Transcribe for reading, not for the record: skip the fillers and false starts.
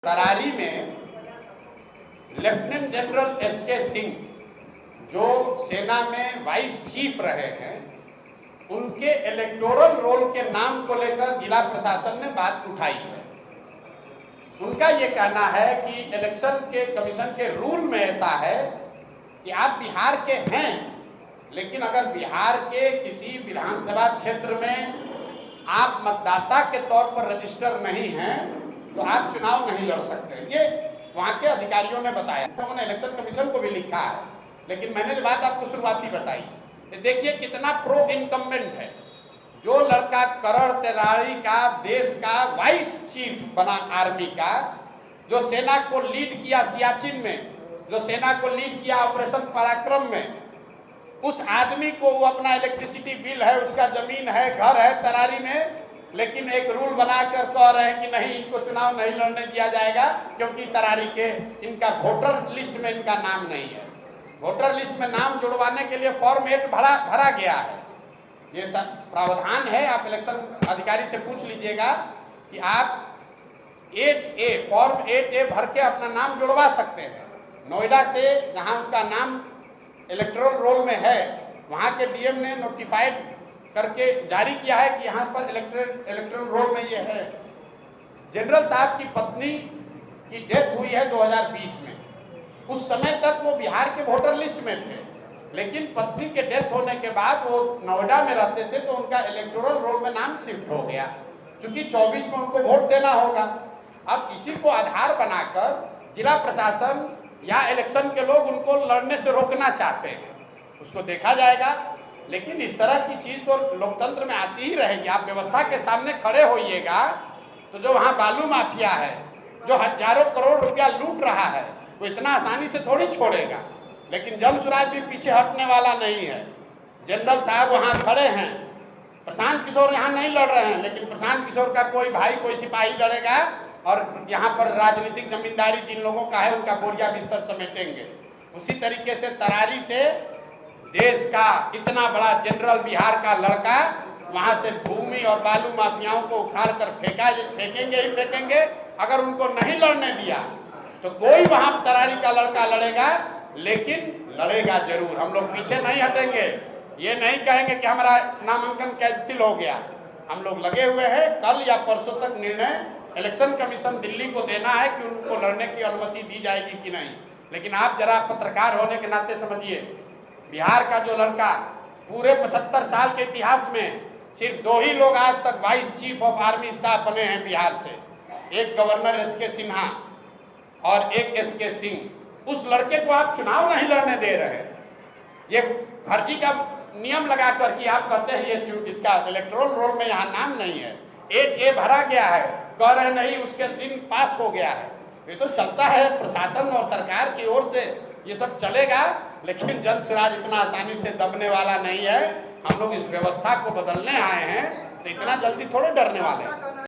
करारी में lieutenant general SK Singh जो सेना में वाइस चीफ रहे हैं, उनके इलेक्टोरल रोल के नाम को लेकर जिला प्रशासन ने बात उठाई है। उनका ये कहना है कि इलेक्शन के कमीशन के रूल में ऐसा है कि आप बिहार के हैं, लेकिन अगर बिहार के किसी विधानसभा क्षेत्र में आप मतदाता के तौर पर रजिस्टर नहीं हैं तो आप चुनाव नहीं लड़ सकते। ये वहाँ के अधिकारियों ने बताया। उन्होंने इलेक्शन कमीशन को भी लिखा है, लेकिन मैंने जो बात आपको शुरुआती बताई, देखिए कितना प्रो इनकम्बेंट है। जो लड़का करण तिवारी का देश का वाइस चीफ बना आर्मी का, जो सेना को लीड किया सियाचिन में, जो सेना को लीड किया ऑपरेशन पराक्रम में, उस आदमी को वो अपना इलेक्ट्रिसिटी बिल है, उसका जमीन है, घर है तरारी में, लेकिन एक रूल बनाकर कह रहे हैं कि नहीं, इनको चुनाव नहीं लड़ने दिया जाएगा क्योंकि तरारी के इनका वोटर लिस्ट में इनका नाम नहीं है। वोटर लिस्ट में नाम जुड़वाने के लिए फॉर्म 8 भरा गया है। ये सब प्रावधान है, आप इलेक्शन अधिकारी से पूछ लीजिएगा कि आप 8A फॉर्म 8A भर के अपना नाम जुड़वा सकते हैं। नोएडा से जहां उनका नाम इलेक्टोरल रोल में है, वहां के डीएम ने नोटिफाइड करके जारी किया है कि यहाँ पर इलेक्टोरल रोल में ये है। जनरल साहब की पत्नी की डेथ हुई है 2020 में। उस समय तक वो बिहार के वोटर लिस्ट में थे, लेकिन पत्नी के डेथ होने के बाद वो नोएडा में रहते थे तो उनका इलेक्टोरल रोल में नाम शिफ्ट हो गया, क्योंकि 24 में उनको वोट देना होगा। अब इसी को आधार बनाकर जिला प्रशासन या इलेक्शन के लोग उनको लड़ने से रोकना चाहते हैं। उसको देखा जाएगा, लेकिन इस तरह की चीज तो लोकतंत्र में आती ही रहेगी। आप व्यवस्था के सामने खड़े होइएगा तो जो वहाँ बालू माफिया है, जो हजारों करोड़ रुपया लूट रहा है, वो इतना आसानी से थोड़ी छोड़ेगा। लेकिन जमसुराज भी पीछे हटने वाला नहीं है। जनरल साहब वहाँ खड़े हैं, प्रशांत किशोर यहाँ नहीं लड़ रहे हैं, लेकिन प्रशांत किशोर का कोई भाई कोई सिपाही लड़ेगा और यहाँ पर राजनीतिक जमींदारी जिन लोगों का है उनका बोरिया बिस्तर समेटेंगे। उसी तरीके से तरारी से देश का इतना बड़ा जनरल बिहार का लड़का वहां से भूमि और बालू माफियाओं को उखाड़ कर फेंकेंगे ही फेंकेंगे। अगर उनको नहीं लड़ने दिया तो कोई वहां तरारी का लड़का लड़ेगा, लेकिन लड़ेगा जरूर। हम लोग पीछे नहीं हटेंगे, ये नहीं कहेंगे कि हमारा नामांकन कैंसिल हो गया। हम लोग लगे हुए हैं। कल या परसों तक निर्णय इलेक्शन कमीशन दिल्ली को देना है कि उनको लड़ने की अनुमति दी जाएगी कि नहीं। लेकिन आप जरा पत्रकार होने के नाते समझिए, बिहार का जो लड़का पूरे 75 साल के इतिहास में सिर्फ 2 ही लोग आज तक vice chief of army staff बने हैं बिहार से, एक गवर्नर एसके सिन्हा और एक एसके सिंह। उस लड़के को आप चुनाव नहीं लड़ने दे रहे हैं। ये फर्जी का नियम लगाकर कि आप कहते हैं ये इसका इलेक्टोरल रोल में यहाँ नाम नहीं है, 8A भरा गया है, कह रहे नहीं उसके दिन पास हो गया है। ये तो चलता है, प्रशासन और सरकार की ओर से ये सब चलेगा, लेकिन जनसुराज इतना आसानी से दबने वाला नहीं है। हम लोग इस व्यवस्था को बदलने आए हैं, तो इतना जल्दी थोड़े डरने वाले हैं।